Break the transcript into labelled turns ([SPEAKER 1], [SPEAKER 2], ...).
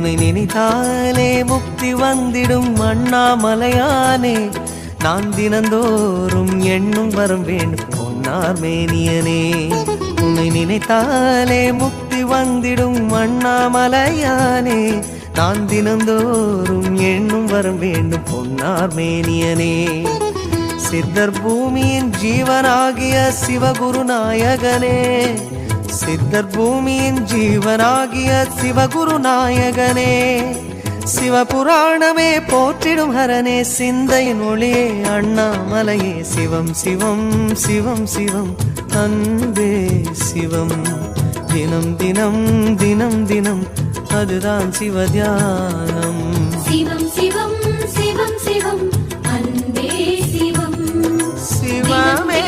[SPEAKER 1] உன்னை நினைத்தாலே முக்தி வந்திடும் அண்ணாமலையானே நான் தினந்தோறும் எண்ணும் வரம் வேண்டும் பொன்னார் மேனியனே உன்னை நினைத்தாலே முக்தி வந்திடும் அண்ணாமலையானே நான் தினந்தோறும் எண்ணும் வரம் வேண்டும் பொன்னார் மேனியனே சித்தர் பூமியின் ஜீவனாகிய சிவகுரு நாயகனே சித்தர் பூமியின் ஜீவனாகிய சிவகுரு நாயகனே சிவபுராணமே போற்றிடும் ஹரனே சிந்தையின் ஒளியே அண்ணாமலையே சிவம் சிவம் சிவம் சிவம் அன்பே சிவம் தினம் தினம் தினம் தினம் அதுதான் சிவதியானம்
[SPEAKER 2] சிவம் சிவம் சிவம் சிவம் அன்பே சிவம்
[SPEAKER 1] சிவமே